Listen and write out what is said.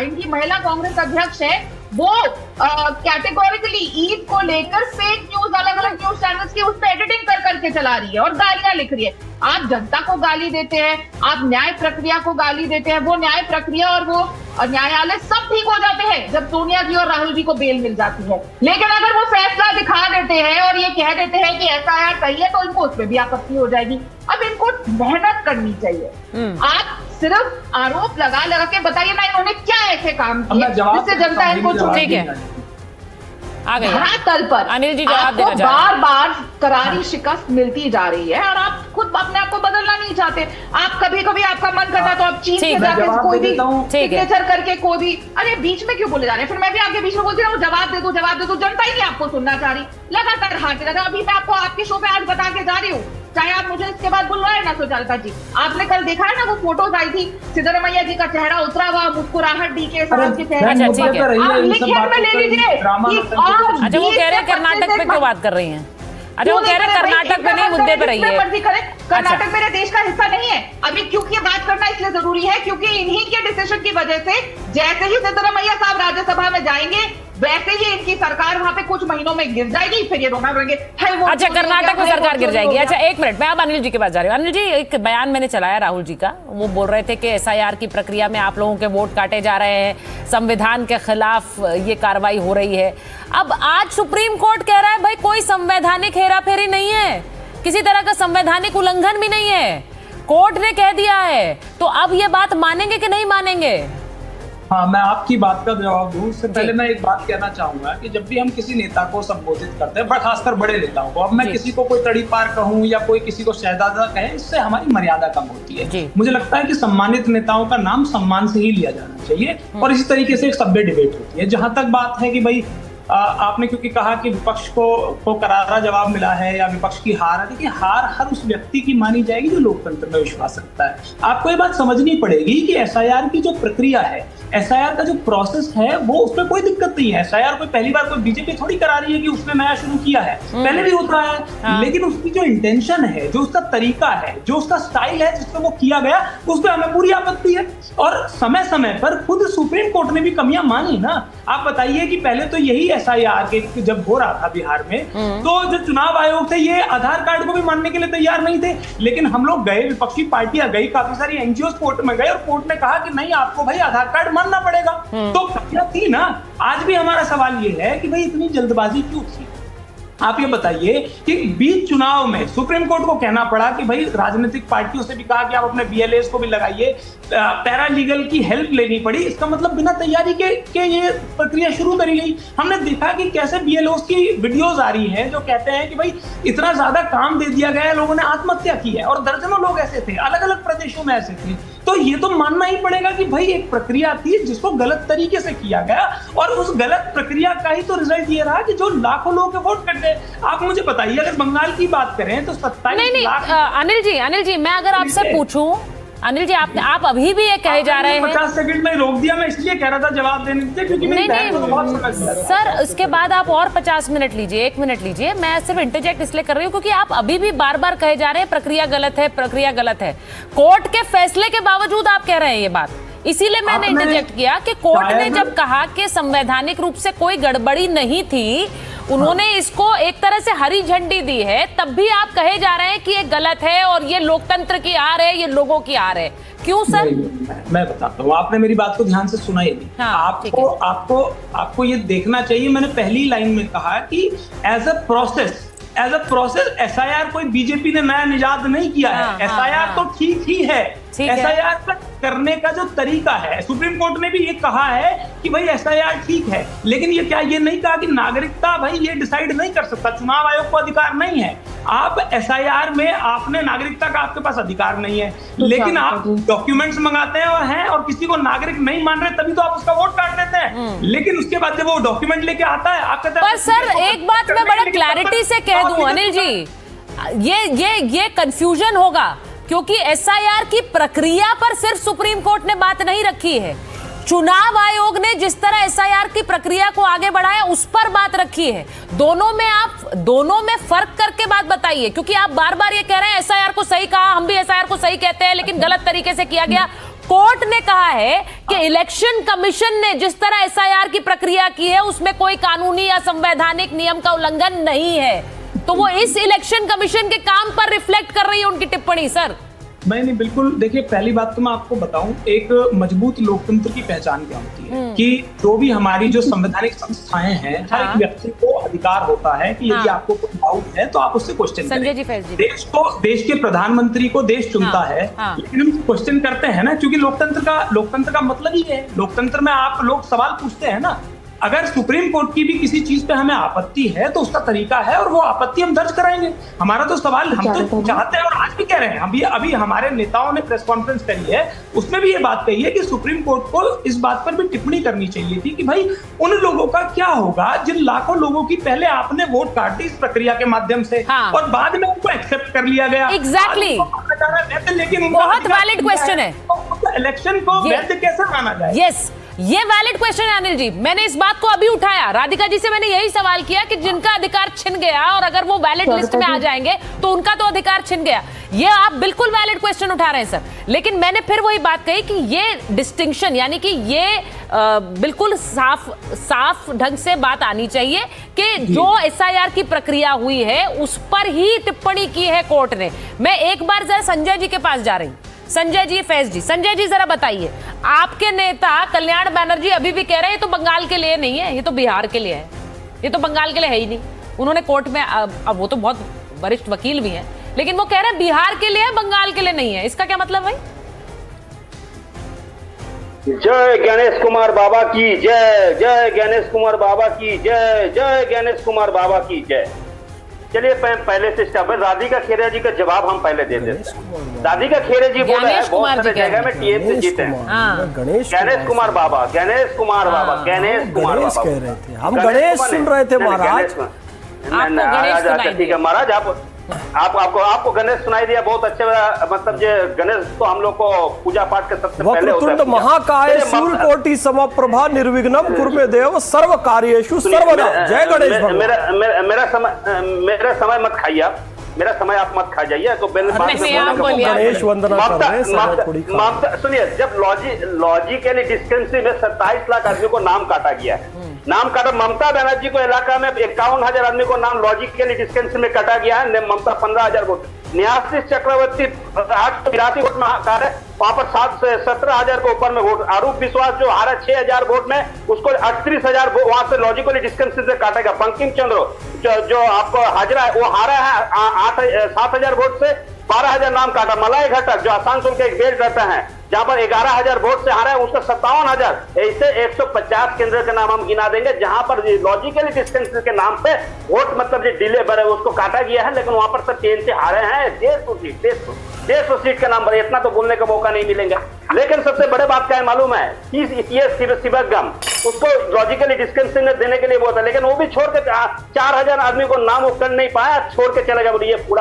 इनकी महिला कांग्रेस अध्यक्ष है, वो कैटेगोरिकली ईद को लेकर फेक न्यूज अलग अलग न्यूज चैनल्स की उस पर एडिटिंग कर करके चला रही है और गालियां लिख रही है। आप जनता को गाली देते हैं, आप न्याय प्रक्रिया को गाली देते हैं। वो न्याय प्रक्रिया और वो न्यायालय सब ठीक हो जाते हैं जब सोनिया जी और राहुल जी को बेल मिल जाती है। लेकिन अगर वो फैसला दिखा देते हैं और ये कह देते हैं कि एफआईआर सही है, तो इनको उसमें भी आपत्ति हो जाएगी। अब इनको मेहनत करनी चाहिए। आप सिर्फ आरोप लगा लगा के बताइए ना इन्होंने क्या ऐसे काम किए जिससे जनता इनको छूटेगी। तल पर अनिल जी आपको बार बार करारी शिकस्त मिलती जा रही है और आप खुद अपने आप को बदलना नहीं चाहते। आप कभी कभी आपका मन करता है तो आप चीन से जाके कोई भी सिग्नेचर करके कोई भी, अरे बीच में क्यों बोले जा रहे हैं? फिर मैं भी आगे बीच में बोलती हूँ जवाब दे दो जनता ही नहीं आपको सुनना चाह रही, लगातार हारते रहते। अभी मैं आपको आपके शो पे आज बता के जा रही हूँ, चाहे आप मुझे इसके बाद बुलवाए ना सुजाता जी। आपने कल देखा है ना वो फोटोज आई थी, सिद्धरमैया जी का चेहरा उतरा हुआ, मुस्कुराहट डीके साहब के चेहरे। अच्छा ठीक है, आप लिखे में ले लीजिए। अच्छा वो कह रहे हैं कर्नाटक पे क्यों बात कर रही हैं? अच्छा वो कह रहे हैं कर्नाटक पे नहीं, मुद्दे पे रही है। कर्नाटक मेरे देश का हिस्सा नहीं है। अभी क्योंकि ये बात करना इसलिए जरूरी है क्योंकि इन्हीं के डिसीजन की वजह से जैसे ही सिद्धरमैया साहब राज्यसभा में जाएंगे वैसे ही इनकी सरकार वहां पे कुछ महीनों में गिर जाएगी, फिर ये रोना रोएंगे। अच्छा कर्नाटक में सरकार गिर जाएगी। अच्छा एक मिनट, मैं अब अनिल जी के पास जा रही हूँ। अनिल जी, एक बयान मैंने चलाया राहुल जी का, वो बोल रहे थे कि एसआईआर की प्रक्रिया में आप लोगों के वोट काटे जा रहे हैं, संविधान के खिलाफ ये कार्रवाई हो रही है। अब आज सुप्रीम कोर्ट कह रहा है भाई कोई संवैधानिक हेराफेरी नहीं है, किसी तरह का संवैधानिक उल्लंघन भी नहीं है, कोर्ट ने कह दिया है। तो अब ये बात मानेंगे कि नहीं मानेंगे? हाँ, मैं आपकी बात का जवाब दूं उससे पहले मैं एक बात कहना चाहूंगा कि जब भी हम किसी नेता को संबोधित करते हैं, खासकर बड़े नेताओं को, अब मैं किसी को कोई तड़ी पार कहूं या कोई किसी को शहजादा कहे, इससे हमारी मर्यादा कम होती है। मुझे लगता है कि सम्मानित नेताओं का नाम सम्मान से ही लिया जाना चाहिए और इसी तरीके से एक सभ्य डिबेट होती है। जहां तक बात है कि भाई आपने क्योंकि कहा कि विपक्ष को करारा जवाब मिला है या विपक्ष की हार है, देखिए हार हर उस व्यक्ति की मानी जाएगी जो लोकतंत्र में विश्वास रखता है। आपको ये बात समझनी पड़ेगी कि एसआईआर की जो प्रक्रिया है, एसआईआर का जो प्रोसेस है, वो उसमें कोई दिक्कत नहीं है। एसआईआर कोई पहली बार कोई बीजेपी थोड़ी करा रही है कि उसने नया शुरू किया है, पहले भी होता है। हाँ। लेकिन उसकी जो इंटेंशन है, जो उसका तरीका है, जो उसका स्टाइल है जिसमें वो किया गया, उस पर हमें पूरी आपत्ति है। और समय समय पर खुद सुप्रीम कोर्ट ने भी कमियां मानी ना। आप बताइए कि पहले तो यही एसआईआर के जब हो रहा था बिहार में, तो जो चुनाव आयोग थे ये आधार कार्ड को भी मानने के लिए तैयार नहीं थे। लेकिन हम लोग गए, विपक्षी पार्टियां गई, काफी सारी एनजीओ कोर्ट में गए और कोर्ट ने कहा कि नहीं, आपको भाई आधार कार्ड मानना पड़ेगा। तो कमियां थी ना। आज भी हमारा सवाल ये है कि भाई इतनी जल्दबाजी क्यों थी? आप ये बताइए कि बीच चुनाव में सुप्रीम कोर्ट को कहना पड़ा कि भाई राजनीतिक पार्टियों से भी कहा कि आप अपने बीएलएस को भी लगाइए, पैरालीगल की हेल्प लेनी पड़ी। इसका मतलब बिना तैयारी के ये प्रक्रिया शुरू करी गई। हमने देखा कि कैसे बीएलओस की वीडियोस आ रही है जो कहते हैं कि भाई इतना ज्यादा काम दे दिया गया है, लोगों ने आत्महत्या की है और दर्जनों लोग ऐसे थे, अलग अलग प्रदेशों में ऐसे थे। तो ये तो मानना ही पड़ेगा कि भाई एक प्रक्रिया थी जिसको गलत तरीके से किया गया और उस गलत प्रक्रिया का ही तो रिजल्ट ये रहा कि जो लाखों लोगों के वोट कट गए। आप मुझे बताइए, अगर बंगाल की बात करें तो 27 लाख। अनिल जी मैं अगर आपसे पूछूं, अनिल जी आप अभी भी ये कहे जा रहे हैं, 50 सेकंड में रोक दिया, मैं इसलिए कह रहा था जवाब देने दीजिए क्योंकि मेरी बहन को बहुत समझ आ रहा है। सर उसके बाद आप और 50 मिनट लीजिए, 1 मिनट लीजिए। मैं सिर्फ इंटरजेक्ट इसलिए कर रही हूँ क्योंकि आप अभी भी बार बार कहे जा रहे हैं प्रक्रिया गलत है, प्रक्रिया गलत है। कोर्ट के फैसले के बावजूद आप कह रहे हैं ये बात, इसीलिए मैंने इंटरजेक्ट किया कि कोर्ट ने जब कहा कि संवैधानिक रूप से कोई गड़बड़ी नहीं थी, उन्होंने इसको एक तरह से हरी झंडी दी है, तब भी आप कहे जा रहे हैं कि ये गलत है और ये लोकतंत्र की हार है, ये लोगों की हार है। क्यों सर? मैं बताता हूँ, आपने मेरी बात को ध्यान से सुना ही नहीं। हाँ, आपको ये देखना चाहिए। मैंने पहली लाइन में कहा कि एज अ प्रोसेस एसआईआर कोई बीजेपी ने नया निजात नहीं किया है। एसआईआर तो ठीक ही है। एसआईआर करने का जो तरीका है, सुप्रीम कोर्ट ने भी ये कहा है कि भाई एसआईआर ठीक है, लेकिन ये नहीं कहा कि नागरिकता भाई ये डिसाइड नहीं कर सकता, चुनाव आयोग को अधिकार नहीं है। आप एसआईआर में आपने नागरिकता का आपके पास अधिकार नहीं है, लेकिन आप डॉक्यूमेंट्स मंगाते हैं और किसी को नागरिक नहीं मान रहे तभी तो आप उसका वोट काट देते हैं। लेकिन उसके बाद जब वो डॉक्यूमेंट लेके आता है आप कहते हैं। पर सर एक बात मैं बड़ा क्लैरिटी से कह दूं अनिल जी, ये कंफ्यूजन होगा क्योंकि एसआईआर की प्रक्रिया पर सिर्फ सुप्रीम कोर्ट ने बात नहीं रखी है, चुनाव आयोग ने जिस तरह एसआईआर की प्रक्रिया को आगे बढ़ाया उस पर बात रखी है। दोनों में फर्क करके बात बताइए, क्योंकि आप बार बार ये कह रहे हैं एसआईआर को सही कहा, हम भी एसआईआर को सही कहते हैं, लेकिन गलत तरीके से किया गया। कोर्ट ने कहा है कि इलेक्शन कमीशन ने जिस तरह एसआईआर की प्रक्रिया की है उसमें कोई कानूनी या संवैधानिक नियम का उल्लंघन नहीं है, तो वो इस इलेक्शन कमीशन के काम पर रिफ्लेक्ट कर रही है उनकी टिप्पणी। सर नहीं, बिल्कुल। देखिए, पहली बात तो मैं आपको बताऊं, एक मजबूत लोकतंत्र की पहचान क्या होती है कि जो भी हमारी जो संवैधानिक संस्थाएं हैं, हर एक व्यक्ति को अधिकार होता है कि यदि आपको कोई डाउट है तो आप उससे क्वेश्चन करें। देश के प्रधानमंत्री को देश चुनता है, लेकिन हम क्वेश्चन करते हैं ना, क्योंकि लोकतंत्र का मतलब ही है, लोकतंत्र में आप लोग सवाल पूछते हैं ना। अगर सुप्रीम कोर्ट की भी किसी चीज पे हमें आपत्ति है तो उसका तरीका है और वो आपत्ति हम दर्ज कराएंगे। हमारा तो सवाल, हम तो चाहते हैं और आज भी कह रहे हैं, अभी हमारे नेताओं ने प्रेस कॉन्फ्रेंस करी है, उसमें भी ये बात कही है कि सुप्रीम कोर्ट को इस बात पर भी टिप्पणी करनी चाहिए थी कि भाई उन लोगों का क्या होगा जिन लाखों लोगों की पहले आपने वोट काट दी इस प्रक्रिया के माध्यम से और बाद में उनको एक्सेप्ट कर लिया गया। एग्जैक्टली, लेकिन बहुत वैलिड क्वेश्चन है, इलेक्शन को वैध कैसे माना जाए? यस, ये वैलिड क्वेश्चन है अनिल जी। मैंने इस बात को अभी उठाया, राधिका जी से मैंने यही सवाल किया कि जिनका अधिकार छिन गया और अगर वो वैलिड लिस्ट में आ जाएंगे तो उनका तो अधिकार छिन गया। ये आप बिल्कुल वैलिड क्वेश्चन उठा रहे हैं सर, लेकिन मैंने फिर वही बात कही कि ये डिस्टिंक्शन, यानी कि ये बिल्कुल साफ ढंग से बात आनी चाहिए कि जो एसआईआर की प्रक्रिया हुई है उस पर ही टिप्पणी की है कोर्ट ने। मैं एक बार जरा संजय जी के पास जा रही हूं, संजय जी, फैज जी। संजय जी जरा बताइए, आपके नेता कल्याण बैनर्जी अभी भी कह रहे हैं ये तो बंगाल के लिए नहीं है, ये तो बिहार के लिए है, ये तो बंगाल के लिए है ही नहीं। उन्होंने कोर्ट में, अब वो तो बहुत वरिष्ठ वकील भी हैं, लेकिन वो कह रहे हैं बिहार के लिए है, बंगाल के लिए नहीं है। इसका क्या मतलब भाई? जय गणेश कुमार बाबा की जय, जय गणेश कुमार बाबा की जय, जय गणेश कुमार बाबा की जय। चलिए पहले से स्टार्ट, राधिका खेरिया जी का जवाब हम पहले दे देते हैं। राधिका खेरिया जी बोला है बहुत सारे जगह में टीएम से जीते हैं। गणेश कुमार बाबा, गणेश कुमार बाबा, गणेश कुमार बाबा कह रहे थे, हम गणेश सुन रहे थे महाराज। ठीक है महाराज, आपको गणेश सुनाई दिया, बहुत अच्छे। मतलब जो गणेश तो हम लोग को पूजा पाठ के सबसे पहले होता है। वक्रतुंड महाकाय शूलकोटि समप्रभा निर्विघ्नं कुरु देव सर्व कार्येषु सर्वदा। जय गणेश भगवान। मेरा समय मत खाइए आप, मेरा समय आप मत खा जाइए। तो गणेश वंदना कर रहे हैं। सुनिए, जब लॉजिकली डिस्क्रिपेंसी में 27 लाख आदमी को नाम काटा गया है, नाम काटा ममता बनर्जी को इलाका में 51,000 आदमी को नाम लॉजिकली डिस्क्रिपेंसी में काटा गया है, ममता 15,000 वोट, न्यासी चक्रवर्ती 883 वोट में हारा है, वहां पर 17,000 के ऊपर में वोट, आरूप विश्वास जो हारा 6,000 वोट में, उसको 38,000 वहां से लॉजिकली डिस्क्रिपेंसी से काटेगा। बंकिम चंद्र जो आपको हाजरा है वो हारा है 7,000 वोट से, 12,000 नाम काटा। मलाई घटक जो आसनसोल के एक बेल्ट रहता है, जहां पर 11,000 वोट से हारा है, उसका 57,000। ऐसे 150 केंद्र के नाम हम गिना देंगे जहां पर लॉजिकली डिस्टेंस के नाम पे वोट मतलब जो डिले पर है उसको काटा गया है, लेकिन वहां पर सब चेंज से हारे हैं 150 सीट के नाम पर। इतना तो बोलने का मौका नहीं मिलेंगे। लेकिन सबसे बड़े बात क्या है मालूम है, ये शिवगम उसको लॉजिकली डिस्टेंस देने के लिए बोलता है, लेकिन वो भी छोड़ के 4,000 आदमी को नाम वो कर नहीं पाया, छोड़ के चले गया। ये पूरा